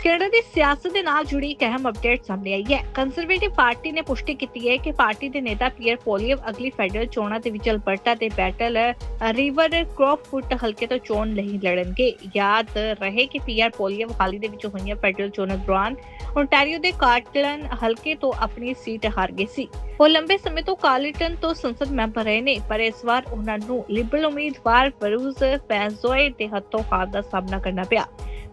Canada ਦੀ ਸਿਆਸਤ ਦੇ ਨਾਲ ਜੁੜੀ ਇੱਕ ਅਹਿਮ ਅਪਡੇਟ ਸਾਹਮਣੇ ਆਈ ਹੈ। ਕੰਜ਼ਰਵੇਟਿਵ ਪਾਰਟੀ ਨੇ ਪੁਸ਼ਟੀ ਕੀਤੀ ਹੈ ਕਿ ਪਾਰਟੀ ਦੇ ਨੇਤਾ ਪੀਅਰ ਪੋਲੀਅਵ ਅਗਲੀ ਫੈਡਰਲ ਚੋਣਾਂ ਦੇ ਵਿੱਚ ਅਲਬਰਟਾ ਦੇ ਬੈਟਲ ਰਿਵਰ ਕ੍ਰੌਫੁੱਟ ਹਲਕੇ ਤੋਂ ਚੋਣ ਨਹੀਂ ਲੜਨਗੇ। ਯਾਦ ਰਹੇ ਕਿ ਪੀਅਰ ਪੋਲੀਅਵ ਹਾਲ ਹੀ ਦੇ ਵਿੱਚ ਹੋਈਆਂ ਫੈਡਰਲ ਚੋਣਾਂ ਦੌਰਾਨ ਓਨਟਾਰੀਓ ਦੇ ਕਾਰਟਲਨ ਹਲਕੇ ਤੋਂ ਆਪਣੀ ਸੀਟ ਹਾਰ ਗਏ ਸੀ। ਉਹ ਲੰਬੇ ਸਮੇਂ ਤੋਂ ਕਾਰਲਟਨ ਤੋਂ ਸੰਸਦ ਮੈਂਬਰ ਰਹੇ ਨੇ, ਪਰ ਇਸ ਵਾਰ ਉਹਨਾਂ ਨੂੰ ਲਿਬਰਲ ਉਮੀਦਵਾਰ ਬਰੂਸ ਫੈਜ਼ੋਏ ਦੇ ਹੱਥੋਂ ਹਾਰ ਦਾ ਸਾਹਮਣਾ ਕਰਨਾ ਪਿਆ।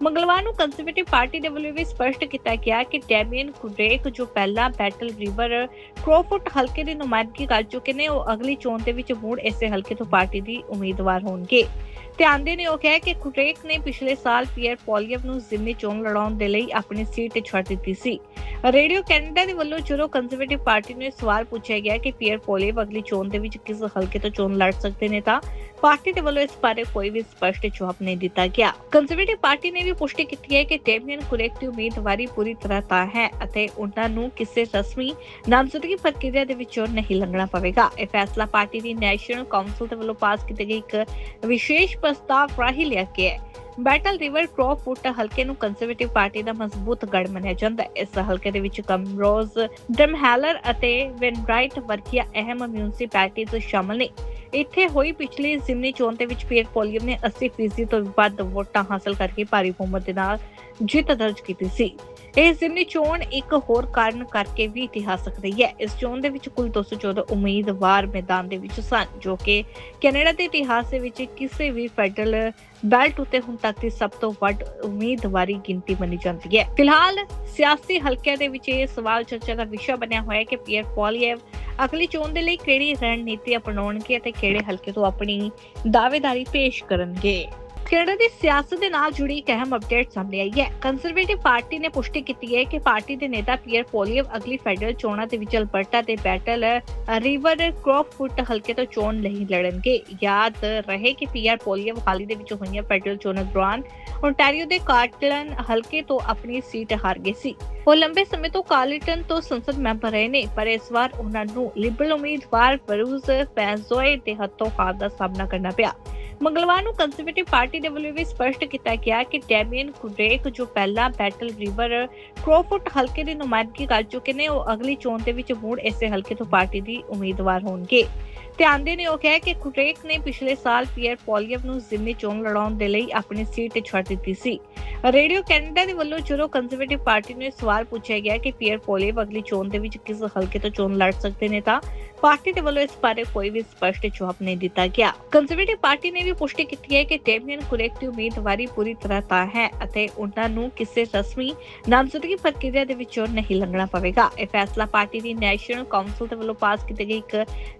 ਮੰਗਲਵਾਰ ਨੂੰ ਕੰਜ਼ਰਵੇਟਿਵ ਪਾਰਟੀ ਦੇ ਵੱਲੋਂ ਵੀ ਸਪਸ਼ਟ ਕੀਤਾ ਗਿਆ ਕਿ ਡੈਮੀਅਨ ਕੁਡਰੇਕ ਜੋ ਪਹਿਲਾਂ ਬੈਟਲ ਰਿਵਰ ਕ੍ਰੌਫੁੱਟ ਹਲਕੇ ਦੀ ਨੁਮਾਇੰਦਗੀ ਕਰ ਚੁੱਕੇ ਨੇ, ਉਹ ਅਗਲੀ ਚੋਣ ਦੇ ਵਿੱਚ ਮੁੜ ਇਸੇ ਹਲਕੇ ਤੋਂ ਪਾਰਟੀ ਦੀ ਉਮੀਦਵਾਰ ਹੋਣਗੇ। ਧਿਆਨ ਦੇਣਯੋਗ ਹੈ ਕਿ ਕੁਡਰੇਕ ਨੇ ਪਿਛਲੇ ਸਾਲ ਪੀਅਰ ਪੋਲੀਅਵ ਨੂੰ ਜ਼ਿਮਨੀ ਚੋਣ ਲੜਾਉਣ ਦੇ ਲਈ ਆਪਣੀ ਸੀਟ ਛੱਡ ਦਿੱਤੀ ਸੀ। ਰੇਡੀਓ ਕੈਨੇਡਾ ਦੇ ਵੱਲੋਂ ਜਦੋਂ ਕੰਜ਼ਰਵੇਟਿਵ ਪਾਰਟੀ ਨੂੰ ਸਵਾਲ ਪੁੱਛਿਆ ਗਿਆ ਕਿ ਪੀਅਰ ਪੋਲੀਅਵ ਅਗਲੀ ਚੋਣ ਦੇ ਵਿੱਚ ਕਿਸ ਹਲਕੇ ਤੋਂ ਚੋਣ ਲੜ ਸਕਦੇ ਨੇ, ਤਾਂ ਪਾਰਟੀ ਦੇ ਵੱਲੋਂ ਇਸ ਬਾਰੇ ਕੋਈ ਵੀ ਸਪਸ਼ਟ ਜਵਾਬ ਨਹੀਂ ਦਿੱਤਾ ਗਿਆ। ਕੰਜ਼ਰਵੇਟਿਵ ਪਾਰਟੀ ਨੇ ਵੀ ਪੁਸ਼ਟੀ ਕੀਤੀ ਹੈ ਕਿ ਡੈਮੀਅਨ ਕੁਡਰੇਕ ਦੀ ਉਮੀਦਵਾਰੀ ਪੂਰੀ ਤਰ੍ਹਾਂ ਤੈਅ ਹੈ ਅਤੇ ਉਹਨਾਂ ਨੂੰ ਕਿਸੇ ਰਸਮੀ ਨਾਮਜ਼ਦਗੀ ਪ੍ਰਕਿਰਿਆ ਦੇ ਵਿੱਚੋਂ ਨਹੀਂ ਲੰਘਣਾ ਪਵੇਗਾ। ਇਹ ਫੈਸਲਾ ਪਾਰਟੀ ਦੀ ਨੈਸ਼ਨਲ ਕਾਉਂਸਲ ਦੇ ਵੱਲੋਂ ਪਾਸ ਕੀਤੀ ਗਈ ਇੱਕ ਵਿਸ਼ੇਸ਼ ਪ੍ਰਸਤਾਵ ਰਾਹੀਂ ਲਿਆ ਗਿਆ ਹੈ। ਬੈਟਲ ਰਿਵਰ ਕ੍ਰੌਫੁੱਟ ਹਲਕੇ ਨੂੰ ਕੰਜ਼ਰਵੇਟਿਵ ਪਾਰਟੀ ਦਾ ਮਜ਼ਬੂਤ ਗੜ੍ਹ ਮੰਨਿਆ ਜਾਂਦਾ ਹੈ। ਇਸ ਹਲਕੇ ਦੇ ਵਿੱਚ ਕਮਰੋਜ਼, ਡਰਮਹੈਲਰ ਅਤੇ ਵੈਨਰਾਈਟ ਵਰਗੀਆਂ ਅਹਿਮ ਮਿਊਨਿਸਪੈਲਿਟੀਜ਼ ਸ਼ਾਮਲ ਨੇ। ਇੱਥੇ ਹੋਈ ਪਿਛਲੀ ਜ਼ਿਮਨੀ ਚੋਣ ਦੇ ਵਿੱਚ ਪੀਅਰ ਪੋਲੀਅਵ ਨੇ 80% ਤੋਂ ਵੱਧ ਵੋਟਾਂ ਹਾਸਲ ਕਰਕੇ ਭਾਰੀ ਬਹੁਮਤ ਦੇ ਨਾਲ ਜਿੱਤ ਦਰਜ ਕੀਤੀ ਸੀ। ਇਹ ਜ਼ਿਮਨੀ ਚੋਣ ਇੱਕ ਹੋਰ ਕਾਰਨ ਕਰਕੇ ਵੀ ਇਤਿਹਾਸਕ ਰਹੀ ਹੈ। ਇਸ ਚੋਣ ਦੇ ਵਿੱਚ ਕੁੱਲ 214 ਉਮੀਦਵਾਰ ਮੈਦਾਨ ਦੇ ਵਿੱਚ ਸਨ, ਜੋ ਕਿ ਕੈਨੇਡਾ ਦੇ ਇਤਿਹਾਸ ਦੇ ਵਿੱਚ ਕਿਸੇ ਵੀ ਫੈਡਰਲ ਬੈਲਟ ਉੱਤੇ ਹੁਣ ਤੱਕ ਦੀ ਸਭ ਤੋਂ ਵੱਧ ਉਮੀਦਵਾਰੀ ਗਿਣਤੀ ਮੰਨੀ ਜਾਂਦੀ ਹੈ। ਫਿਲਹਾਲ ਸਿਆਸੀ ਹਲਕਿਆਂ ਦੇ ਵਿੱਚ ਇਹ ਸਵਾਲ ਚਰਚਾ ਦਾ ਵਿਸ਼ਾ ਬਣਿਆ ਹੋਇਆ ਹੈ ਕਿ ਪੀਅਰ ਪੋਲੀਅਵ ਅਗਲੀ ਚੋਣ ਦੇ ਲਈ ਕਿਹੜੀ ਰਣਨੀਤੀ ਅਪਣਾਉਣਗੇ ਅਤੇ ਕਿਹੜੇ ਹਲਕੇ ਤੋਂ ਆਪਣੀ ਦਾਅਵੇਦਾਰੀ ਪੇਸ਼ ਕਰਨਗੇ। ਕੈਨੇਡਾ ਦੀ ਸਿਆਸਤ ਦੇ ਨਾਲ ਜੁੜੀ ਇੱਕ ਅਹਿਮ ਅਪਡੇਟ ਸਾਹਮਣੇ ਆਈ ਹੈ। ਕੰਜ਼ਰਵੇਟਿਵ ਪਾਰਟੀ ਨੇ ਪੁਸ਼ਟੀ ਕੀਤੀ ਹੈ ਕਿ ਪਾਰਟੀ ਦੇ ਨੇਤਾ ਪੀਅਰ ਪੋਲੀਅਵ ਅਗਲੀ ਫੈਡਰਲ ਚੋਣਾਂ ਦੇ ਵਿੱਚ ਅਲਬਰਟਾ ਦੇ ਬੈਟਲ ਰਿਵਰ ਕ੍ਰੌਫੁੱਟ ਹਲਕੇ ਤੋਂ ਚੋਣ ਨਹੀਂ ਲੜਨਗੇ। ਯਾਦ ਰਹੇ ਕਿ ਪੀਅਰ ਪੋਲੀਅਵ ਹਾਲ ਹੀ ਦੇ ਵਿੱਚ ਹੋਈਆਂ ਫੈਡਰਲ ਚੋਣਾਂ ਦੌਰਾਨ ਓਨਟਾਰੀਓ ਦੇ ਕਾਰਟਲਨ ਹਲਕੇ ਤੋਂ ਆਪਣੀ ਸੀਟ ਹਾਰ ਗਏ ਸੀ। ਉਹ ਲੰਬੇ ਸਮੇਂ ਤੋਂ ਕਾਰਲਟਨ ਤੋਂ ਸੰਸਦ ਮੈਂਬਰ ਰਹੇ ਨੇ, ਪਰ ਇਸ ਵਾਰ ਉਹਨਾਂ ਨੂੰ ਲਿਬਰਲ ਉਮੀਦਵਾਰ ਬਰੂਸ ਫੈਜ਼ੋਏ ਦੇ ਹੱਥੋਂ ਹਾਰ ਦਾ ਸਾਹਮਣਾ ਕਰਨਾ ਪਿਆ। ਮੰਗਲਵਾਰ ਨੂੰ ਕੰਜ਼ਰਵੇਟਿਵ ਪਾਰਟੀ ਦੇ ਵੱਲੋਂ ਵੀ ਸਪਸ਼ਟ ਕੀਤਾ ਗਿਆ ਕਿ ਡੈਮੀਅਨ ਕੁਡਰੇਕ ਜੋ ਪਹਿਲਾਂ ਬੈਟਲ ਰਿਵਰ ਕ੍ਰੌਫੁੱਟ ਹਲਕੇ ਦੀ ਨੁਮਾਇੰਦਗੀ ਕਰ ਚੁੱਕੇ ਨੇ, ਉਹ ਅਗਲੀ ਚੋਣ ਦੇ ਵਿੱਚ ਮੁੜ ਇਸੇ ਹਲਕੇ ਤੋਂ ਪਾਰਟੀ ਦੀ ਉਮੀਦਵਾਰ ਹੋਣਗੇ। ਧਿਆਨ ਦੇਣਯੋਗ ਹੈ ਕਿ ਕੁਡਰੇਕ ਨੇ ਪਿਛਲੇ ਸਾਲ ਪੀਅਰ ਪੋਲੀਅਵ ਨੂੰ ਜ਼ਿਮਨੀ ਚੋਣ ਲੜਾਉਣ ਦੇ ਲਈ ਆਪਣੀ ਸੀਟ ਛੱਡ ਦਿੱਤੀ ਸੀ। ਰੇਡੀਓ ਕੈਨੇਡਾ ਦੇ ਵੱਲੋਂ ਜਦੋਂ ਕੰਜ਼ਰਵੇਟਿਵ ਪਾਰਟੀ ਨੂੰ ਸਵਾਲ ਪੁੱਛਿਆ ਗਿਆ ਕਿ ਪੀਅਰ ਪੋਲੀਅਵ ਅਗਲੀ ਚੋਣ ਦੇ ਵਿੱਚ ਕਿਸ ਹਲਕੇ ਤੋਂ ਚੋਣ ਲੜ ਸਕਦੇ ਨੇ, ਤਾਂ ਪਾਰਟੀ ਦੇ ਵੱਲੋਂ ਇਸ ਬਾਰੇ ਕੋਈ ਵੀ ਸਪਸ਼ਟ ਜਵਾਬ ਨਹੀਂ ਦਿੱਤਾ ਗਿਆ। ਕੰਜ਼ਰਵੇਟਿਵ ਪਾਰਟੀ ਨੇ ਵੀ ਪੁਸ਼ਟੀ ਕੀਤੀ ਹੈ ਕਿ ਡੈਮੀਅਨ ਕੁਡਰੇਕ ਦੀ ਉਮੀਦਵਾਰੀ ਪੂਰੀ ਤਰ੍ਹਾਂ ਤੈਅ ਹੈ ਅਤੇ ਉਹਨਾਂ ਨੂੰ ਕਿਸੇ ਰਸਮੀ ਨਾਮਜ਼ਦਗੀ ਪ੍ਰਕਿਰਿਆ ਦੇ ਵਿੱਚੋਂ ਨਹੀਂ ਲੰਘਣਾ ਪਵੇਗਾ। ਇਹ ਫੈਸਲਾ ਪਾਰਟੀ ਦੀ ਨੈਸ਼ਨਲ ਕਾਉਂਸਲ ਦੇ ਵੱਲੋਂ ਪਾਸ ਕੀਤੀ ਗਈ ਇੱਕ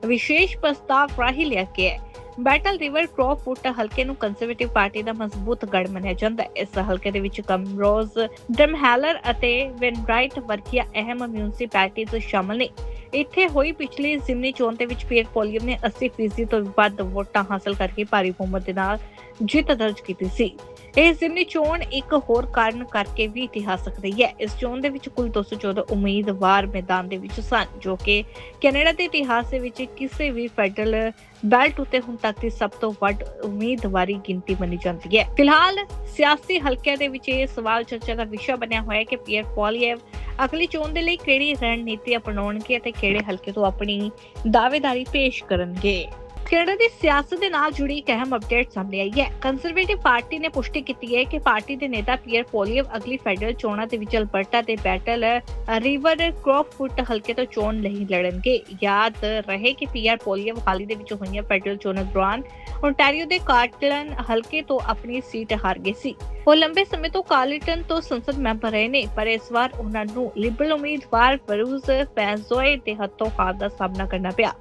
ਵਿਸ਼ੇਸ਼ ਪ੍ਰਸਤਾਵ ਰਾਹੀਂ ਲਿਆ ਗਿਆ ਹੈ। ਬੈਟਲ ਰਿਵਰ ਕ੍ਰੌਫੁੱਟ ਹਲਕੇ ਨੂੰ ਕੰਜ਼ਰਵੇਟਿਵ ਪਾਰਟੀ ਦਾ ਮਜ਼ਬੂਤ ਗੜ੍ਹ ਮੰਨਿਆ ਜਾਂਦਾ ਹੈ। ਇਸ ਹਲਕੇ ਦੇ ਵਿੱਚ ਕਮਰੋਜ਼, ਡਰਮਹੈਲਰ ਅਤੇ ਵੈਨਰਾਈਟ ਵਰਗੀਆਂ ਅਹਿਮ ਮਿਊਨਿਸਪੈਲਿਟੀਜ਼ ਸ਼ਾਮਲ ਨੇ। ਇੱਥੇ ਹੋਈ ਪਿਛਲੀ ਜ਼ਿਮਨੀ ਚੋਣ ਦੇ ਵਿੱਚ ਪੀਅਰ ਪੋਲੀਅਵ ਨੇ 80% ਤੋਂ ਵੱਧ ਵੋਟਾਂ ਹਾਸਲ ਕਰਕੇ ਭਾਰੀ ਬਹੁਮਤ ਦੇ ਨਾਲ ਜਿੱਤ ਦਰਜ ਕੀਤੀ ਸੀ। ਇਹ ਜ਼ਿਮਨੀ ਚੋਣ ਇੱਕ ਹੋਰ ਕਾਰਨ ਕਰਕੇ ਵੀ ਇਤਿਹਾਸਕ ਰਹੀ ਹੈ। ਇਸ ਚੋਣ ਦੇ ਵਿੱਚ ਕੁੱਲ 214 ਉਮੀਦਵਾਰ ਮੈਦਾਨ ਦੇ ਵਿੱਚ ਸਨ, ਜੋ ਕਿ ਕੈਨੇਡਾ ਦੇ ਇਤਿਹਾਸ ਦੇ ਵਿੱਚ ਕਿਸੇ ਵੀ ਫੈਡਰਲ ਬੈਲਟ ਉੱਤੇ ਹੁਣ ਤੱਕ ਦੀ ਸਭ ਤੋਂ ਵੱਧ ਉਮੀਦਵਾਰੀ ਗਿਣਤੀ ਮੰਨੀ ਜਾਂਦੀ ਹੈ। ਫਿਲਹਾਲ ਸਿਆਸੀ ਹਲਕਿਆਂ ਦੇ ਵਿੱਚ ਇਹ ਸਵਾਲ ਚਰਚਾ ਦਾ ਵਿਸ਼ਾ ਬਣਿਆ ਹੋਇਆ ਹੈ ਕਿ ਪੀਅਰ ਪੋਲੀਅਵ ਅਗਲੀ ਚੋਣ ਦੇ ਲਈ ਕਿਹੜੀ ਰਣਨੀਤੀ ਅਪਣਾਉਣਗੇ ਅਤੇ ਕਿਹੜੇ ਹਲਕੇ ਤੋਂ ਆਪਣੀ ਦਾਅਵੇਦਾਰੀ ਪੇਸ਼ ਕਰਨਗੇ। ਕੈਨੇਡਾ ਦੀ ਸਿਆਸਤ ਦੇ ਨਾਲ ਜੁੜੀ ਇੱਕ ਅਹਿਮ ਅਪਡੇਟ ਸਾਹਮਣੇ ਆਈ ਹੈ। ਕੰਜ਼ਰਵੇਟਿਵ ਪਾਰਟੀ ਨੇ ਪੁਸ਼ਟੀ ਕੀਤੀ ਹੈ ਕਿ ਪਾਰਟੀ ਦੇ ਨੇਤਾ ਪੀਅਰ ਪੋਲੀਅਵ ਅਗਲੀ ਫੈਡਰਲ ਚੋਣਾਂ ਦੇ ਵਿੱਚ ਅਲਬਰਟਾ ਦੇ ਬੈਟਲ ਰਿਵਰ ਕ੍ਰੌਫੁੱਟ ਹਲਕੇ ਤੋਂ ਚੋਣ ਨਹੀਂ ਲੜਨਗੇ। ਯਾਦ ਰਹੇ ਕਿ ਪੀਅਰ ਪੋਲੀਅਵ ਹਾਲ ਹੀ ਦੇ ਵਿੱਚ ਹੋਈਆਂ ਫੈਡਰਲ ਚੋਣਾਂ ਦੌਰਾਨ ਓਨਟਾਰੀਓ ਦੇ ਕਾਰਟਲਨ ਹਲਕੇ ਤੋਂ ਆਪਣੀ ਸੀਟ ਹਾਰ ਗਏ ਸੀ। ਉਹ ਲੰਬੇ ਸਮੇਂ ਤੋਂ ਕਾਰਲਟਨ ਤੋਂ ਸੰਸਦ ਮੈਂਬਰ ਰਹੇ ਨੇ, ਪਰ ਇਸ ਵਾਰ ਉਹਨਾਂ ਨੂੰ ਲਿਬਰਲ ਉਮੀਦਵਾਰ ਬਰੂਸ ਫੈਜ਼ੋਏ ਦੇ ਹੱਥੋਂ ਹਾਰ ਦਾ ਸਾਹਮਣਾ ਕਰਨਾ ਪਿਆ।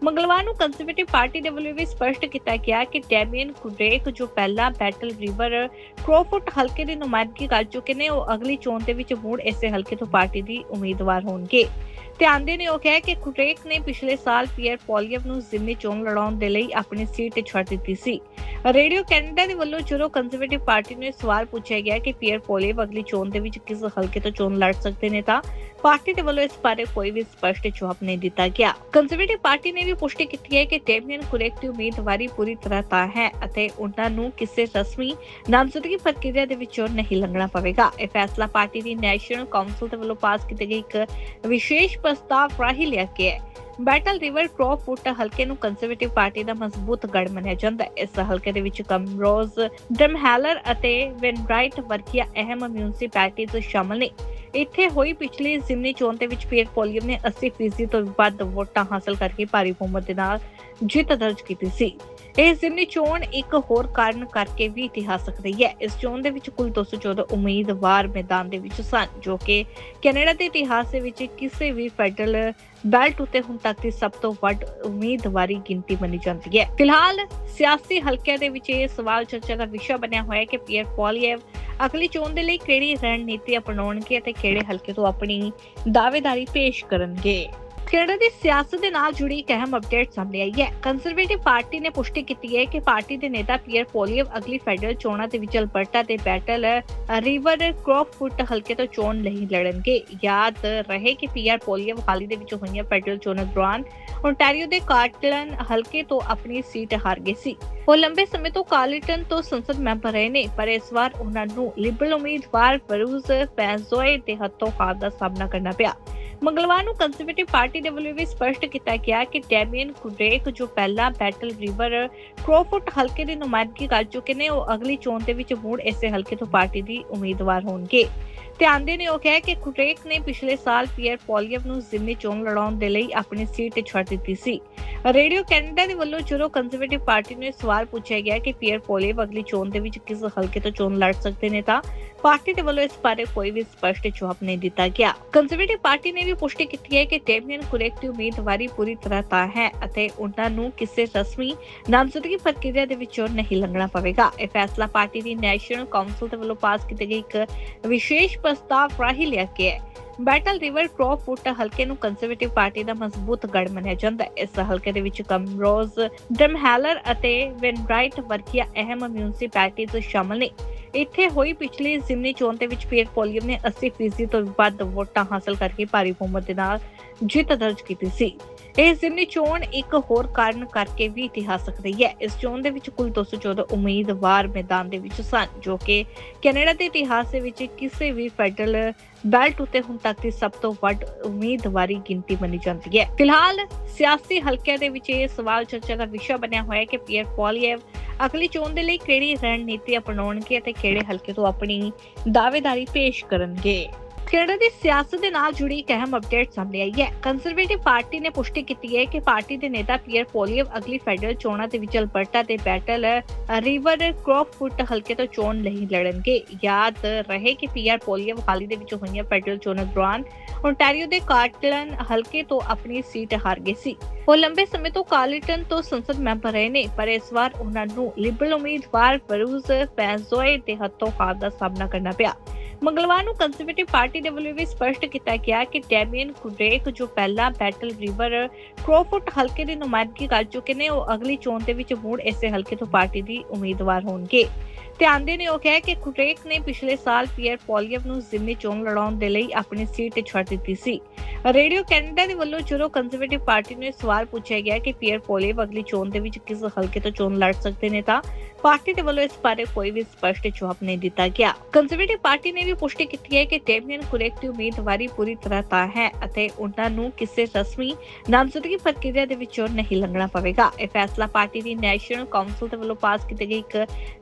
ਮੰਗਲਵਾਰ ਨੂੰ ਕੰਜ਼ਰਵੇਟਿਵ ਪਾਰਟੀ ਦੇ ਵੱਲੋਂ ਵੀ ਸਪਸ਼ਟ ਕੀਤਾ ਗਿਆ ਕਿ ਡੈਮੀਅਨ ਕੁਡਰੇਕ ਜੋ ਪਹਿਲਾਂ ਬੈਟਲ ਰਿਵਰ ਕ੍ਰੌਫੁੱਟ ਹਲਕੇ ਦੀ ਨੁਮਾਇੰਦਗੀ ਕਰ ਚੁੱਕੇ ਨੇ, ਉਹ ਅਗਲੀ ਚੋਣ ਦੇ ਵਿੱਚ ਮੁੜ ਇਸੇ ਹਲਕੇ ਤੋਂ ਪਾਰਟੀ ਦੀ ਉਮੀਦਵਾਰ ਹੋਣਗੇ। ਧਿਆਨ ਦੇਣਯੋਗ ਹੈ ਕਿ ਕੁਡਰੇਕ ਨੇ ਪਿਛਲੇ ਸਾਲ ਪੀਅਰ ਪੋਲੀਅਵ ਨੂੰ ਜ਼ਿਮਨੀ ਚੋਣ ਲੜਾਉਣ ਦੇ ਲਈ ਆਪਣੀ ਸੀਟ ਛੱਡ ਦਿੱਤੀ ਸੀ। ਰੇਡੀਓ ਕੈਨੇਡਾ ਦੇ ਵੱਲੋਂ ਜਦੋਂ ਕੰਜ਼ਰਵੇਟਿਵ ਪਾਰਟੀ ਨੂੰ ਸਵਾਲ ਪੁੱਛਿਆ ਗਿਆ ਕਿ ਪੀਅਰ ਪੋਲੀਅਵ ਅਗਲੀ ਚੋਣ ਦੇ ਵਿੱਚ ਕਿਸ ਹਲਕੇ ਤੋਂ ਚੋਣ ਲੜ ਸਕਦੇ ਨੇ, ਤਾਂ ਪਾਰਟੀ ਦੇ ਵੱਲੋਂ ਇਸ ਬਾਰੇ ਕੋਈ ਵੀ ਸਪਸ਼ਟ ਜਵਾਬ ਨਹੀਂ ਦਿੱਤਾ ਗਿਆ। ਕੰਜ਼ਰਵੇਟਿਵ ਪਾਰਟੀ ਨੇ ਵੀ ਪੁਸ਼ਟੀ ਕੀਤੀ ਹੈ ਕਿ ਡੈਮੀਅਨ ਕੁਰੇਕ ਦੀ ਉਮੀਦਵਾਰੀ ਪੂਰੀ ਤਰ੍ਹਾਂ ਤੈਅ ਹੈ ਅਤੇ ਉਹਨਾਂ ਨੂੰ ਕਿਸੇ ਰਸਮੀ ਨਾਮਜ਼ਦਗੀ ਪ੍ਰਕਿਰਿਆ ਦੇ ਵਿੱਚੋਂ ਨਹੀਂ ਲੰਘਣਾ ਪਵੇਗਾ। ਇਹ ਫੈਸਲਾ ਪਾਰਟੀ ਦੀ ਨੈਸ਼ਨਲ ਕਾਉਂਸਲ ਦੇ ਵੱਲੋਂ ਪਾਸ ਕੀਤੇ ਗਏ ਇੱਕ ਵਿਸ਼ੇਸ਼ ਪ੍ਰਸਤਾਵ ਰਾਹੀਂ ਲਿਆ ਗਿਆ ਹੈ। ਬੈਟਲ ਰਿਵਰ ਕ੍ਰੌਫੁੱਟ ਹਲਕੇ ਨੂੰ ਕੰਜ਼ਰਵੇਟਿਵ ਪਾਰਟੀ ਦਾ ਮਜ਼ਬੂਤ ਗੜ੍ਹ ਮੰਨਿਆ ਜਾਂਦਾ ਹੈ। ਇਸ ਹਲਕੇ ਦੇ ਵਿੱਚ ਕਮਰੋਜ਼, ਡਰਮਹੈਲਰ ਅਤੇ ਵੈਨਰਾਈਟ ਵਰਗੀਆਂ ਅਹਿਮ ਮਿਊਨਿਸਪੈਲਿਟੀਜ਼ ਸ਼ਾਮਲ ਨੇ। ਇੱਥੇ ਹੋਈ ਪਿਛਲੀ ਜ਼ਿਮਨੀ ਚੋਣ ਦੇ ਵਿੱਚ ਪੀਅਰ ਪੋਲੀਅਮ ਨੇ 80% ਤੋਂ ਵੱਧ ਵੋਟਾਂ ਹਾਸਲ ਕਰਕੇ ਭਾਰੀ ਬਹੁਮਤ ਦੇ ਨਾਲ ਜਿੱਤ ਦਰਜ ਕੀਤੀ ਸੀ। ਇਹ ਜ਼ਿਮਨੀ ਚੋਣ ਇੱਕ ਹੋਰ ਕਾਰਨ ਕਰਕੇ ਵੀ ਇਤਿਹਾਸਕ ਰਹੀ ਹੈ। ਇਸ ਚੋਣ ਦੇ ਵਿੱਚ ਕੁੱਲ 214 ਉਮੀਦਵਾਰ ਮੈਦਾਨ ਦੇ ਵਿੱਚ ਸਨ, ਜੋ ਕਿ ਕੈਨੇਡਾ ਦੇ ਇਤਿਹਾਸ ਦੇ ਵਿੱਚ ਕਿਸੇ ਵੀ ਫੈਡਰਲ ਬੈਲਟ ਉੱਤੇ ਹੁਣ ਤੱਕ ਦੀ ਸਭ ਤੋਂ ਵੱਧ ਉਮੀਦਵਾਰੀ ਗਿਣਤੀ ਮੰਨੀ ਜਾਂਦੀ ਹੈ। ਫਿਲਹਾਲ ਸਿਆਸੀ ਹਲਕਿਆਂ ਦੇ ਵਿੱਚ ਇਹ ਸਵਾਲ ਚਰਚਾ ਦਾ ਵਿਸ਼ਾ ਬਣਿਆ ਹੋਇਆ ਹੈ ਕਿ ਪੀਅਰ ਪੋਲੀਐਵ ਅਗਲੀ ਚੋਣ ਦੇ ਲਈ ਕਿਹੜੀ ਰਣਨੀਤੀ ਅਪਣਾਉਣਗੇ ਅਤੇ ਕਿਹੜੇ ਹਲਕੇ ਤੋਂ ਆਪਣੀ ਦਾਅਵੇਦਾਰੀ ਪੇਸ਼ ਕਰਨਗੇ। ਕੈਨੇਡਾ ਦੀ ਸਿਆਸਤ ਦੇ ਨਾਲ ਜੁੜੀ ਇੱਕ ਅਹਿਮ ਅਪਡੇਟ ਸਾਹਮਣੇ ਆਈ ਹੈ। ਕੰਜ਼ਰਵੇਟਿਵ ਪਾਰਟੀ ਨੇ ਪੁਸ਼ਟੀ ਕੀਤੀ ਹੈ ਕਿ ਪਾਰਟੀ ਦੇ ਨੇਤਾ ਪੀਅਰ ਪੋਲੀਐਵ ਅਗਲੀ ਫੈਡਰਲ ਚੋਣਾਂ ਦੇ ਵਿੱਚ ਅਲਬਰਟਾ ਦੇ ਬੈਟਲ ਰਿਵਰ ਕ੍ਰੌਫੁੱਟ ਹਲਕੇ ਤੋਂ ਚੋਣ ਨਹੀਂ ਲੜਨਗੇ। ਯਾਦ ਰਹੇ ਕਿ ਪੀਅਰ ਪੋਲੀਐਵ ਹਾਲ ਹੀ ਦੇ ਵਿੱਚ ਹੋਈਆਂ ਫੈਡਰਲ ਚੋਣਾਂ ਦੌਰਾਨ ਓਨਟਾਰੀਓ ਦੇ ਕਾਰਟਲਨ ਹਲਕੇ ਤੋਂ ਆਪਣੀ ਸੀਟ ਹਾਰ ਗਏ ਸੀ। ਉਹ ਲੰਬੇ ਸਮੇਂ ਤੋਂ ਕਾਰਲਟਨ ਤੋਂ ਸੰਸਦ ਮੈਂਬਰ ਰਹੇ ਨੇ, ਪਰ ਇਸ ਵਾਰ ਉਹਨਾਂ ਨੂੰ ਲਿਬਰਲ ਉਮੀਦਵਾਰ ਬਰੂਸ ਫੈਂਜ਼ੋਏ ਦੇ ਹੱਥੋਂ ਹਾਰ ਦਾ ਸਾਹਮਣਾ ਕਰਨਾ ਪਿਆ। ਮੰਗਲਵਾਰ ਨੂੰ ਕੰਜ਼ਰਵੇਟਿਵ ਪਾਰਟੀ ਦੇ ਵੱਲੋਂ ਵੀ ਸਪਸ਼ਟ ਕੀਤਾ ਗਿਆ ਕਿ ਡੈਮੀਅਨ ਕੁਰੇਕ, ਜੋ ਪਹਿਲਾਂ ਬੈਟਲ ਰਿਵਰ ਕ੍ਰੌਫੁੱਟ ਹਲਕੇ ਦੀ ਨੁਮਾਇੰਦਗੀ ਕਰ ਚੁੱਕੇ ਨੇ, ਉਹ ਅਗਲੀ ਚੋਣ ਦੇ ਵਿੱਚ ਮੁੜ ਇਸੇ ਹਲਕੇ ਤੋਂ ਪਾਰਟੀ ਦੀ ਉਮੀਦਵਾਰ ਹੋਣਗੇ। ਧਿਆਨ ਦੇਣਯੋਗ ਹੈ ਕਿ ਕੁਰੇਕ ਨੇ ਪਿਛਲੇ ਸਾਲ ਪੀਅਰ ਪੋਲੀਐਵ ਨੂੰ ਜ਼ਿਮਨੀ ਚੋਣ ਲੜਾਉਣ ਦੇ ਲਈ ਆਪਣੀ ਸੀਟ ਛੱਡ ਦਿੱਤੀ ਸੀ। ਰੇਡੀਓ ਕੈਨੇਡਾ ਦੇ ਵੱਲੋਂ ਜਦੋਂ ਕੰਜ਼ਰਵੇਟਿਵ ਪਾਰਟੀ ਨੂੰ ਸਵਾਲ ਪੁੱਛਿਆ ਗਿਆ ਕਿ ਪੀਅਰ ਪੋਲੀਐਵ ਅਗਲੀ ਚੋਣ ਦੇ ਵਿੱਚ ਕਿਸ ਹਲਕੇ ਤੋਂ ਚੋਣ ਲੜ ਸਕਦੇ ਨੇ, ਤਾਂ ਪਾਰਟੀ ਦੇ ਵੱਲੋਂ ਇਸ ਬਾਰੇ ਕੋਈ ਵੀ ਸਪਸ਼ਟ ਜਵਾਬ ਨਹੀਂ ਦਿੱਤਾ ਗਿਆ। ਕੰਜ਼ਰਵੇਟਿਵ ਪਾਰਟੀ ਨੇ ਵੀ ਪੁਸ਼ਟੀ ਕੀਤੀ ਹੈ ਕਿ ਡੈਮੀਅਨ ਕੁਰੇਕ ਦੀ ਉਮੀਦਵਾਰੀ ਪੂਰੀ ਤਰ੍ਹਾਂ ਤੈਅ ਹੈ ਅਤੇ ਉਹਨਾਂ ਨੂੰ ਕਿਸੇ ਰਸਮੀ ਨਾਮਜ਼ਦਗੀ ਪ੍ਰਕਿਰਿਆ ਦੇ ਵਿੱਚੋਂ ਨਹੀਂ ਲੰਘਣਾ ਪਵੇਗਾ। ਇਹ ਫੈਸਲਾ ਪਾਰਟੀ ਦੀ ਨੈਸ਼ਨਲ ਕਾਉਂਸਲ ਦੇ ਵੱਲੋਂ ਪਾਸ ਕੀਤੇ ਗਏ ਇੱਕ ਵਿਸ਼ੇਸ਼ ਪ੍ਰਸਤਾਵ ਰਾਹੀਂ ਲਿਆ ਗਿਆ ਹੈ। ਬੈਟਲ ਰਿਵਰ ਕ੍ਰੌਫੁੱਟ ਹਲਕੇ ਨੂੰ ਕੰਜ਼ਰਵੇਟਿਵ ਪਾਰਟੀ ਦਾ ਮਜ਼ਬੂਤ ਗੜ੍ਹ ਮੰਨਿਆ ਜਾਂਦਾ ਹੈ। ਇਸ ਹਲਕੇ ਦੇ ਵਿੱਚ ਕਮਰੋਜ਼, ਡਰਮਹੈਲਰ ਅਤੇ ਵੈਨਰਾਈਟ ਵਰਗੀਆਂ ਅਹਿਮ ਮਿਊਨਿਸਪੈਲਿਟੀਜ਼ ਸ਼ਾਮਲ ਨੇ। ਇੱਥੇ ਹੋਈ ਪਿਛਲੀ ਜ਼ਿਮਨੀ ਚੋਣ ਦੇ ਵਿੱਚ ਪੀਅਰ ਪੋਲੀਅਮ ਨੇ 80% ਤੋਂ ਵੱਧ ਵੋਟਾਂ ਹਾਸਲ ਕਰਕੇ ਭਾਰੀ ਬਹੁਮਤ ਦੇ ਨਾਲ ਜਿੱਤ ਦਰਜ ਕੀਤੀ ਸੀ। ਇਹ ਜ਼ਿਮਨੀ ਚੋਣ ਇੱਕ ਹੋਰ ਕਾਰਨ ਕਰਕੇ ਵੀ ਇਤਿਹਾਸਕ ਰਹੀ ਹੈ। ਇਸ ਚੋਣ ਦੇ ਵਿੱਚ ਕੁੱਲ 214 ਉਮੀਦਵਾਰ ਮੈਦਾਨ ਦੇ ਵਿੱਚ ਸਨ, ਜੋ ਕਿ ਕੈਨੇਡਾ ਦੇ ਇਤਿਹਾਸ ਦੇ ਵਿੱਚ ਕਿਸੇ ਵੀ ਫੈਡਰਲ ਬੈਲਟ ਉੱਤੇ ਹੁਣ ਤੱਕ ਦੀ ਸਭ ਤੋਂ ਵੱਧ ਉਮੀਦਵਾਰੀ ਗਿਣਤੀ ਮੰਨੀ ਜਾਂਦੀ ਹੈ। ਫਿਲਹਾਲ ਸਿਆਸੀ ਹਲਕਿਆਂ ਦੇ ਵਿੱਚ ਇਹ ਸਵਾਲ ਚਰਚਾ ਦਾ ਵਿਸ਼ਾ ਬਣਿਆ ਹੋਇਆ ਹੈ ਕਿ ਪੀਅਰ ਪੋਲੀਐਵ ਅਗਲੀ ਚੋਣ ਦੇ ਲਈ ਕਿਹੜੀ ਰਣਨੀਤੀ ਅਪਣਾਉਣਗੇ ਅਤੇ ਕਿਹੜੇ ਹਲਕੇ ਤੋਂ ਆਪਣੀ ਦਾਅਵੇਦਾਰੀ ਪੇਸ਼ ਕਰਨਗੇ। ਕੈਨੇਡਾ ਦੀ ਸਿਆਸਤ ਦੇ ਨਾਲ ਜੁੜੀ ਇੱਕ ਅਹਿਮ ਅਪਡੇਟ ਸਾਹਮਣੇ ਆਈ ਹੈ। ਕੰਜ਼ਰਵੇਟਿਵ ਪਾਰਟੀ ਨੇ ਪੁਸ਼ਟੀ ਕੀਤੀ ਹੈ ਕਿ ਪਾਰਟੀ ਦੇ ਨੇਤਾ ਪੀਅਰ ਪੋਲੀਐਵ ਅਗਲੀ ਫੈਡਰਲ ਚੋਣਾਂ ਦੇ ਵਿੱਚ ਅਲਬਰਟਾ ਦੇ ਬੈਟਲ ਰਿਵਰ ਕ੍ਰੌਫੁੱਟ ਹਲਕੇ ਤੋਂ ਚੋਣ ਨਹੀਂ ਲੜਨਗੇ। ਯਾਦ ਰਹੇ ਕਿ ਪੀਅਰ ਪੋਲੀਐਵ ਹਾਲ ਹੀ ਦੇ ਵਿੱਚ ਹੋਈਆਂ ਫੈਡਰਲ ਚੋਣਾਂ ਦੌਰਾਨ ਓਨਟਾਰੀਓ ਦੇ ਕਾਰਟਲਨ ਹਲਕੇ ਤੋਂ ਆਪਣੀ ਸੀਟ ਹਾਰ ਗਏ ਸੀ। ਉਹ ਲੰਬੇ ਸਮੇਂ ਤੋਂ ਕਾਰਲਟਨ ਤੋਂ ਸੰਸਦ ਮੈਂਬਰ ਰਹੇ ਨੇ, ਪਰ ਇਸ ਵਾਰ ਉਹਨਾਂ ਨੂੰ ਲਿਬਰਲ ਉਮੀਦਵਾਰ ਬਰੂਸ ਫੈਂਜ਼ੋਏ ਦੇ ਹੱਥੋਂ ਹਾਰ ਦਾ ਸਾਹਮਣਾ ਕਰਨਾ ਪਿਆ। ਮੰਗਲਵਾਰ ਨੂੰ ਕੰਜ਼ਰਵੇਟਿਵ ਪਾਰਟੀ ਦੇ ਵੱਲੋਂ ਵੀ ਸਪਸ਼ਟ ਕੀਤਾ ਗਿਆ ਕਿ ਡੈਮੀਅਨ ਕੁਰੇਕ, ਜੋ ਪਹਿਲਾਂ ਬੈਟਲ ਰਿਵਰ ਕ੍ਰੌਫੁੱਟ ਹਲਕੇ ਦੀ ਨੁਮਾਇੰਦਗੀ ਕਰ ਚੁੱਕੇ ਨੇ, ਉਹ ਅਗਲੀ ਚੋਣ ਦੇ ਵਿੱਚ ਮੁੜ ਇਸੇ ਹਲਕੇ ਤੋਂ ਪਾਰਟੀ ਦੀ ਉਮੀਦਵਾਰ ਹੋਣਗੇ। ਧਿਆਨ ਦੇਣਯੋਗ ਹੈ ਕਿ ਕੁਰੇਕ ਨੇ ਪਿਛਲੇ ਸਾਲ ਪੀਅਰ ਪੋਲੀਐਵ ਨੂੰ ਜ਼ਿਮਨੀ ਚੋਣ ਲੜਾਉਣ ਦੇ ਲਈ ਆਪਣੀ ਸੀਟ ਛੱਡ ਦਿੱਤੀ ਸੀ। ਰੇਡੀਓ ਕੈਨੇਡਾ ਦੇ ਵੱਲੋਂ ਜਦੋਂ ਕੰਜ਼ਰਵੇਟਿਵ ਪਾਰਟੀ ਨੂੰ ਸਵਾਲ ਪੁੱਛਿਆ ਗਿਆ ਕਿ ਪੀਅਰ ਪੋਲੀਐਵ ਅਗਲੀ ਚੋਣ ਦੇ ਵਿੱਚ ਕਿਸ ਹਲਕੇ ਤੋਂ ਚੋਣ ਲੜ ਸਕਦੇ ਨੇ, ਤਾਂ ਪਾਰਟੀ ਦੇ ਵੱਲੋਂ ਇਸ ਬਾਰੇ ਕੋਈ ਵੀ ਸਪਸ਼ਟ ਜਵਾਬ ਨਹੀਂ ਦਿੱਤਾ ਗਿਆ। ਕੰਜ਼ਰਵੇਟਿਵ ਪਾਰਟੀ ਨੇ ਵੀ ਪੁਸ਼ਟੀ ਕੀਤੀ ਹੈ ਕਿ ਡੈਮੀਅਨ ਕੁਰੇਕ ਦੀ ਉਮੀਦਵਾਰੀ ਪੂਰੀ ਤਰ੍ਹਾਂ ਤੈਅ ਹੈ ਅਤੇ ਉਹਨਾਂ ਨੂੰ ਕਿਸੇ ਰਸਮੀ ਨਾਮਜ਼ਦਗੀ ਪ੍ਰਕਿਰਿਆ ਦੇ ਵਿੱਚੋਂ ਨਹੀਂ ਲੰਘਣਾ ਪਵੇਗਾ। ਇਹ ਫੈਸਲਾ ਪਾਰਟੀ ਦੀ ਨੈਸ਼ਨਲ ਕਾਉਂਸਲ ਦੇ ਵੱਲੋਂ ਪਾਸ ਕੀਤੇ ਗਏ ਇੱਕ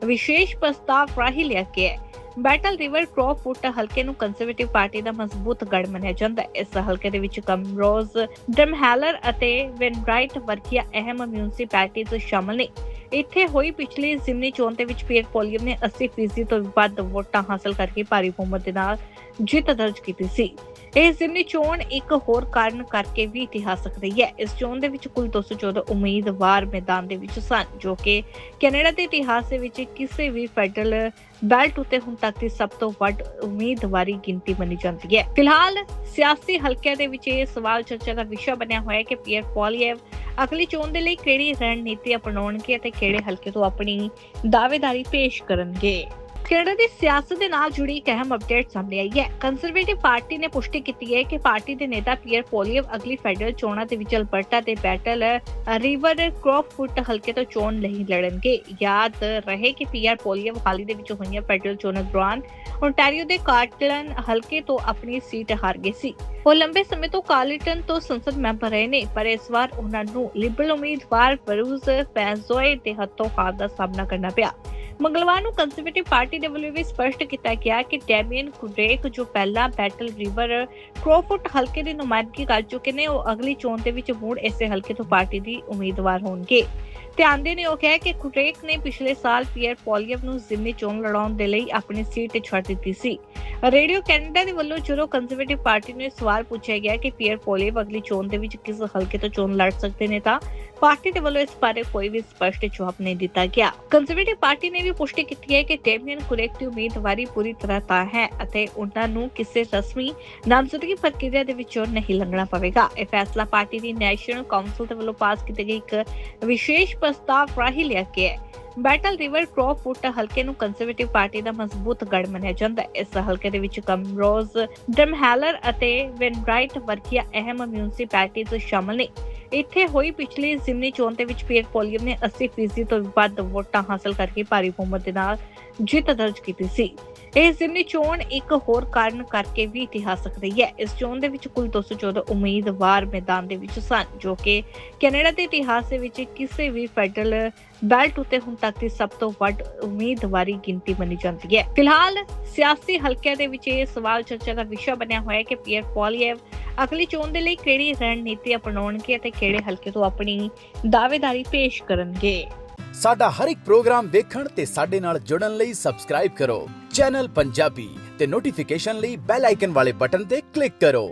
ਵਿਸ਼ੇਸ਼ ਪ੍ਰਸਤਾਵ ਰਾਹੀਂ ਲਿਆ ਗਿਆ ਹੈ। ਬੈਟਲ ਰਿਵਰ ਕ੍ਰੌਫੁੱਟ ਹਲਕੇ ਨੂੰ ਕੰਜ਼ਰਵੇਟਿਵ ਪਾਰਟੀ ਦਾ ਮਜ਼ਬੂਤ ਗੜ੍ਹ ਮੰਨਿਆ ਜਾਂਦਾ ਹੈ। ਇਸ ਹਲਕੇ ਦੇ ਵਿੱਚ ਕਮਰੋਜ਼, ਡਰਮਹੈਲਰ ਅਤੇ ਵੈਨਰਾਈਟ ਵਰਗੀਆਂ ਅਹਿਮ ਮਿਊਨਿਸਪੈਲਿਟੀਜ਼ ਸ਼ਾਮਲ ਨੇ। ਇੱਥੇ ਹੋਈ ਪਿਛਲੀ ਜ਼ਿਮਨੀ ਚੋਣ ਦੇ ਵਿੱਚ ਪੀਅਰ ਪੋਲੀਐਵ ਨੇ 80% ਤੋਂ ਵੱਧ ਵੋਟਾਂ ਹਾਸਲ ਕਰਕੇ ਭਾਰੀ ਬਹੁਮਤ ਦੇ ਨਾਲ ਜਿੱਤ ਦਰਜ ਕੀਤੀ ਸੀ। ਇਹ ਜ਼ਿਮਨੀ ਚੋਣ ਇੱਕ ਹੋਰ ਕਾਰਨ ਕਰਕੇ ਵੀ ਇਤਿਹਾਸਕ ਰਹੀ ਹੈ। ਇਸ ਚੋਣ ਦੇ ਵਿੱਚ ਕੁੱਲ 214 ਉਮੀਦਵਾਰ ਮੈਦਾਨ ਦੇ ਵਿੱਚ ਸਨ, ਜੋ ਕਿ ਕੈਨੇਡਾ ਦੇ ਇਤਿਹਾਸ ਦੇ ਵਿੱਚ ਕਿਸੇ ਵੀ ਫੈਡਰਲ ਬੈਲਟ ਉੱਤੇ ਹੁਣ ਤੱਕ ਦੀ ਸਭ ਤੋਂ ਵੱਧ ਉਮੀਦਵਾਰੀ ਗਿਣਤੀ ਮੰਨੀ ਜਾਂਦੀ ਹੈ। ਫਿਲਹਾਲ ਸਿਆਸੀ ਹਲਕਿਆਂ ਦੇ ਵਿੱਚ ਇਹ ਸਵਾਲ ਚਰਚਾ ਦਾ ਵਿਸ਼ਾ ਬਣਿਆ ਹੋਇਆ ਹੈ ਕਿ ਪੀਅਰ ਪੋਲੀਐਵ ਅਗਲੀ ਚੋਣ ਦੇ ਲਈ ਕਿਹੜੀ ਰਣਨੀਤੀ ਅਪਣਾਉਣਗੇ ਅਤੇ ਕਿਹੜੇ ਹਲਕੇ ਤੋਂ ਆਪਣੀ ਦਾਅਵੇਦਾਰੀ ਪੇਸ਼ ਕਰਨਗੇ। ਕੈਨੇਡਾ ਦੀ ਸਿਆਸਤ ਦੇ ਨਾਲ ਜੁੜੀ ਇੱਕ ਅਹਿਮ ਅਪਡੇਟ ਸਾਹਮਣੇ ਆਈ ਹੈ। ਕੰਜ਼ਰਵੇਟਿਵ ਪਾਰਟੀ ਨੇ ਪੁਸ਼ਟੀ ਕੀਤੀ ਹੈ ਕਿ ਪਾਰਟੀ ਦੇ ਨੇਤਾ ਪੀਅਰ ਪੋਲੀਅਵ ਅਗਲੀ ਫੈਡਰਲ ਚੋਣਾਂ ਦੇ ਵਿੱਚ ਅਲਬਰਟਾ ਦੇ ਬੈਟਲ ਰਿਵਰ ਕ੍ਰੌਫੁੱਟ ਹਲਕੇ ਤੋਂ ਚੋਣ ਨਹੀਂ ਲੜਨਗੇ। ਯਾਦ ਰਹੇ ਕਿ ਪੀਅਰ ਪੋਲੀਅਵ ਹਾਲ ਹੀ ਦੇ ਵਿੱਚ ਹੋਈਆਂ ਫੈਡਰਲ ਚੋਣਾਂ ਦੌਰਾਨ ਓਨਟਾਰੀਓ ਦੇ ਕਾਰਲਟਨ ਹਲਕੇ ਤੋਂ ਆਪਣੀ ਸੀਟ ਹਾਰ ਗਏ ਸੀ। ਉਹ ਲੰਬੇ ਸਮੇਂ ਤੋਂ ਕਾਰਲਟਨ ਤੋਂ ਸੰਸਦ ਮੈਂਬਰ ਰਹੇ ਨੇ, ਪਰ ਇਸ ਵਾਰ ਉਹਨਾਂ ਨੂੰ ਲਿਬਰਲ ਉਮੀਦਵਾਰ ਬਰੂਸ ਫੈਜ਼ੋਏ ਦੇ ਹੱਥੋਂ ਹਾਰ ਦਾ ਸਾਹਮਣਾ ਕਰਨਾ ਪਿਆ। ਮੰਗਲਵਾਰ ਨੂੰ ਕੰਜ਼ਰਵੇਟਿਵ ਪਾਰਟੀ ਦੇ ਵੱਲੋਂ ਵੀ ਸਪਸ਼ਟ ਕੀਤਾ ਗਿਆ ਕਿ ਡੈਮੀਅਨ ਕੁਰੇਕ, ਜੋ ਪਹਿਲਾਂ ਬੈਟਲ ਰਿਵਰ ਕ੍ਰੌਫੁੱਟ ਹਲਕੇ ਦੀ ਨੁਮਾਇੰਦਗੀ ਕਰ ਚੁੱਕੇ ਨੇ, ਉਹ ਅਗਲੀ ਚੋਣ ਦੇ ਵਿੱਚ ਮੁੜ ਇਸੇ ਹਲਕੇ ਤੋਂ ਪਾਰਟੀ ਦੀ ਉਮੀਦਵਾਰ ਹੋਣਗੇ। ਧਿਆਨ ਦੇਣਯੋਗ ਹੈ ਕਿ ਕੁਰੇਕ ਨੇ ਪਿਛਲੇ ਸਾਲ ਪੀਅਰ ਪੋਲੀਅਵ ਨੂੰ ਜ਼ਿਮਨੀ ਚੋਣ ਲੜਾਉਣ ਦੇ ਲਈ ਆਪਣੀ ਸੀਟ ਛੱਡ ਦਿੱਤੀ ਸੀ। ਰੇਡੀਓ ਕੈਨੇਡਾ ਦੇ ਵੱਲੋਂ ਜਦੋਂ ਕੰਜ਼ਰਵੇਟਿਵ ਪਾਰਟੀ ਨੂੰ ਸਵਾਲ ਪੁੱਛਿਆ ਗਿਆ ਕਿ ਪੀਅਰ ਪੋਲੀਅਵ ਅਗਲੀ ਚੋਣ ਦੇ ਵਿੱਚ ਕਿਸ ਹਲਕੇ ਤੋਂ ਚੋਣ ਲੜ ਸਕਦੇ ਨੇ, ਤਾਂ ਪਾਰਟੀ ਦੇ ਵੱਲੋਂ ਇਸ ਬਾਰੇ ਕੋਈ ਵੀ ਸਪਸ਼ਟ ਜਵਾਬ ਨਹੀਂ ਦਿੱਤਾ ਗਿਆ। ਕੰਜ਼ਰਵੇਟਿਵ ਪਾਰਟੀ ਨੇ ਵੀ ਪੁਸ਼ਟੀ ਕੀਤੀ ਹੈ ਕਿ ਡੈਮੀਅਨ ਕੁਰੇਕ ਦੀ ਉਮੀਦਵਾਰੀ ਪੂਰੀ ਤਰ੍ਹਾਂ ਤੈਅ ਹੈ ਅਤੇ ਉਹਨਾਂ ਨੂੰ ਕਿਸੇ ਰਸਮੀ ਨਾਮਜ਼ਦਗੀ ਪ੍ਰਕਿਰਿਆ ਦੇ ਵਿੱਚੋਂ ਨਹੀਂ ਲੰਘਣਾ ਪਵੇਗਾ। ਇਹ ਫੈਸਲਾ ਪਾਰਟੀ ਦੀ ਨੈਸ਼ਨਲ ਕਾਉਂਸਲ ਦੇ ਵੱਲੋਂ ਪਾਸ ਕੀਤੀ ਗਈ ਇੱਕ ਵਿਸ਼ੇਸ਼ ਪ੍ਰਸਤਾਵ ਰਾਹੀਂ ਲਿਆ ਗਿਆ ਹੈ। ਬੈਟਲ ਰਿਵਰ ਕ੍ਰੌਫੁੱਟ ਹਲਕੇ ਨੂੰ ਕੰਜ਼ਰਵੇਟਿਵ ਪਾਰਟੀ ਦਾ ਮਜ਼ਬੂਤ ਗੜ੍ਹ ਮੰਨਿਆ ਜਾਂਦਾ ਹੈ। ਇਸ ਹਲਕੇ ਦੇ ਵਿੱਚ ਕਮਰੋਜ਼, ਡਰਮਹੈਲਰ ਅਤੇ ਵੈਨਰਾਈਟ ਵਰਗੀਆਂ ਅਹਿਮ ਮਿਊਨਿਸਪੈਲਿਟੀਜ਼ ਸ਼ਾਮਲ ਨੇ। ਇੱਥੇ ਹੋਈ ਪਿਛਲੀ ਜ਼ਿਮਨੀ ਚੋਣ ਦੇ ਵਿੱਚ ਪੀਅਰ ਪੋਲੀਅਵ ਨੇ 80% ਤੋਂ ਵੱਧ ਵੋਟਾਂ ਹਾਸਲ ਕਰਕੇ ਭਾਰੀ ਬਹੁਮਤ ਦੇ ਨਾਲ ਜਿੱਤ ਦਰਜ ਕੀਤੀ ਸੀ। ਇਹ ਜ਼ਿਮਨੀ ਚੋਣ ਇੱਕ ਹੋਰ ਕਾਰਨ ਕਰਕੇ ਵੀ ਇਤਿਹਾਸਕ ਰਹੀ ਹੈ। ਇਸ ਚੋਣ ਦੇ ਵਿੱਚ ਕੁੱਲ 214 ਉਮੀਦਵਾਰ ਮੈਦਾਨ ਦੇ ਵਿੱਚ ਸਨ, ਜੋ ਕਿ ਕੈਨੇਡਾ ਦੇ ਇਤਿਹਾਸ ਦੇ ਵਿੱਚ ਕਿਸੇ ਵੀ ਫੈਡਰਲ ਬੈਲਟ ਉੱਤੇ ਹੁਣ ਤੱਕ ਦੀ ਸਭ ਤੋਂ ਵੱਧ ਉਮੀਦਵਾਰੀ ਗਿਣਤੀ ਮੰਨੀ ਜਾਂਦੀ ਹੈ। ਫਿਲਹਾਲ ਸਿਆਸੀ ਹਲਕਿਆਂ ਦੇ ਵਿੱਚ ਇਹ ਸਵਾਲ ਚਰਚਾ ਦਾ ਵਿਸ਼ਾ ਬਣਿਆ ਹੋਇਆ ਹੈ ਕਿ ਪੀਅਰ ਪੋਲੀਅਵ ਅਗਲੀ ਚੋਣ ਦੇ ਲਈ ਕਿਹੜੀ ਰਣਨੀਤੀ ਅਪਣਾਉਣਗੇ ਅਤੇ ਕਿਹੜੇ ਹਲਕੇ ਤੋਂ ਆਪਣੀ ਦਾਅਵੇਦਾਰੀ ਪੇਸ਼ ਕਰਨਗੇ। ਸਾਡਾ ਹਰ ਇੱਕ ਪ੍ਰੋਗਰਾਮ ਦੇਖਣ ਤੇ ਸਾਡੇ ਨਾਲ ਜੁੜਨ ਲਈ ਸਬਸਕ੍ਰਾਈਬ ਕਰੋ ਚੈਨਲ ਪੰਜਾਬੀ ਤੇ ਨੋਟੀਫਿਕੇਸ਼ਨ ਲਈ ਬੈਲ ਆਈਕਨ ਵਾਲੇ ਬਟਨ ਤੇ ਕਲਿੱਕ ਕਰੋ।